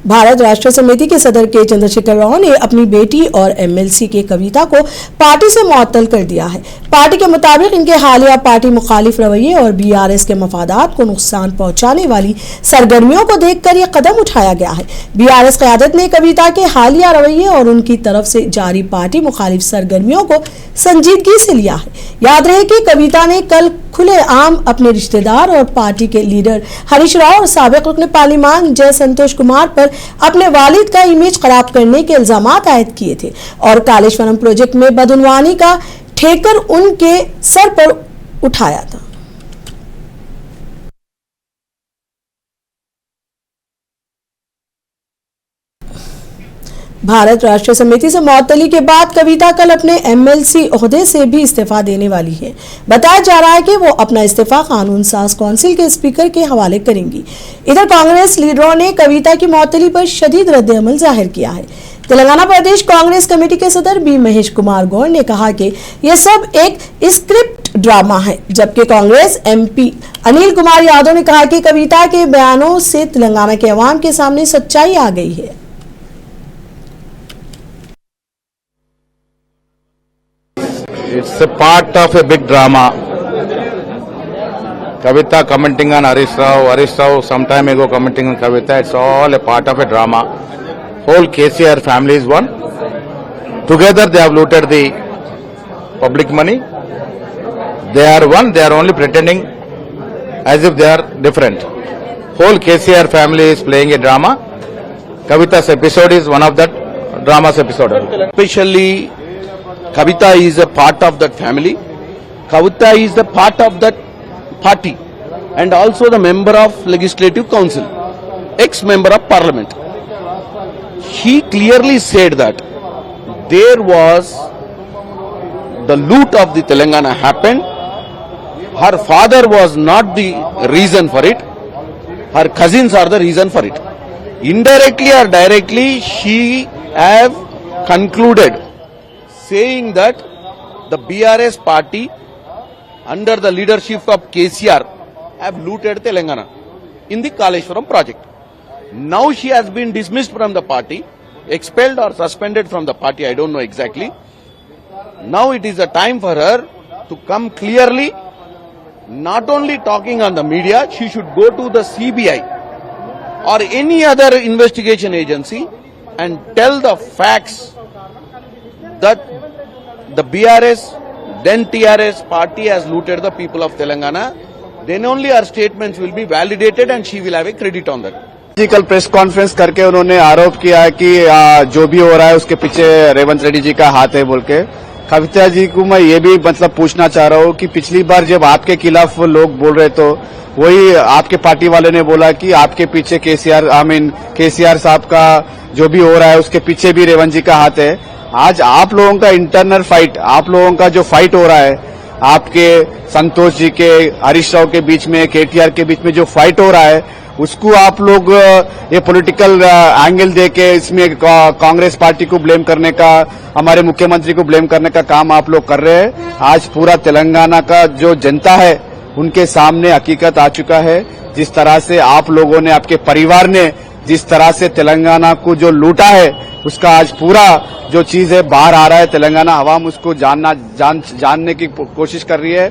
भारत राष्ट्र समिति के सदर के चंद्रशेखर राव ने अपनी बेटी और एमएलसी के कविता को पार्टी से मुअत्तल कर दिया है। पार्टी के मुताबिक इनके हालिया पार्टी मुखालिफ रवैये और बीआरएस के मफादात को नुकसान पहुंचाने वाली सरगर्मियों को देखकर यह कदम उठाया गया है। बीआरएस क़यादत ने कविता के हालिया रवैये और उनकी तरफ से जारी पार्टी मुखालिफ सरगर्मियों को संजीदगी से लिया है। याद रहे कि कविता ने कल खुलेआम अपने रिश्तेदार और पार्टी के लीडर हरीश राव और साबिक रुकन पार्लिमान जय संतोष कुमार पर अपने वालिद का इमेज खराब करने के इल्जामात आयद किए थे और कालेश्वरम प्रोजेक्ट में बदउनवानी का ठेकर उनके सर पर उठाया था। भारत राष्ट्र समिति से मुअत्तली के बाद कविता कल अपने एमएलसी ओहदे से भी इस्तीफा देने वाली है। बताया जा रहा है कि वो अपना इस्तीफा कानून साज काउंसिल के स्पीकर के हवाले करेंगी। इधर कांग्रेस लीडरों ने कविता की मुअत्तली पर शदीद रद्द-ए-अमल जाहिर किया है। तेलंगाना प्रदेश कांग्रेस कमेटी के सदर बी महेश कुमार गौड़ ने कहा कि यह सब एक स्क्रिप्ट ड्रामा है, जबकि कांग्रेस एमपी अनिल कुमार यादव ने कहा कि कविता के बयानों से तेलंगाना के अवाम के सामने सच्चाई आ गई है। It's a part of a big drama. Kavita commenting on Harish Rao some time ago commenting on Kavita. It's all a part of a drama. Whole KCR family is one. Together they have looted the public money. They are one. They are only pretending as if they are different. Whole KCR family is playing a drama. Kavita's episode is one of that drama's episode. Especially Kavita is a part of that family. Kavita is the part of that party and also the member of Legislative Council, ex-member of Parliament. He clearly said that there was the loot of the Telangana happened. Her father was not the reason for it. Her cousins are the reason for it. Indirectly or directly, she have concluded saying that the BRS party under the leadership of KCR have looted Telangana in the Kaleshwaram project. Now she has been dismissed from the party, expelled or suspended from the party, I don't know exactly. Now it is a time for her to come clearly, not only talking on the media, she should go to the CBI or any other investigation agency and tell the facts that the BRS, then TRS party has looted the people of Telangana. Then only her statements will be validated and she will have a credit on that. जी कल press conference करके उन्होंने आरोप किया है कि जो भी हो रहा है उसके पीछे रेवंत रेड्डी जी का हाथ है बोल के। कविता जी को मैं ये भी पूछना चाह रहा हूँ कि पिछली बार जब आपके खिलाफ लोग बोल रहे तो वही आपके पार्टी वाले ने बोला कि आपके पीछे केसीआर साहब का जो भी हो रहा है उसके पीछे भी रेवंत जी का हाथ है। आज आप लोगों का इंटरनल फाइट, आप लोगों का जो फाइट हो रहा है, आपके संतोष जी के हरीश राव के बीच में, केटीआर के बीच में जो फाइट हो रहा है, उसको आप लोग ये पॉलिटिकल एंगल देके इसमें कांग्रेस पार्टी को ब्लेम करने का, हमारे मुख्यमंत्री को ब्लेम करने का काम आप लोग कर रहे हैं। आज पूरा तेलंगाना का जो जनता है उनके सामने हकीकत आ चुका है। जिस तरह से आप लोगों ने, आपके परिवार ने जिस तरह से तेलंगाना को जो लूटा है उसका आज पूरा जो चीज है बाहर आ रहा है। तेलंगाना अवाम उसको जानने की कोशिश कर रही है।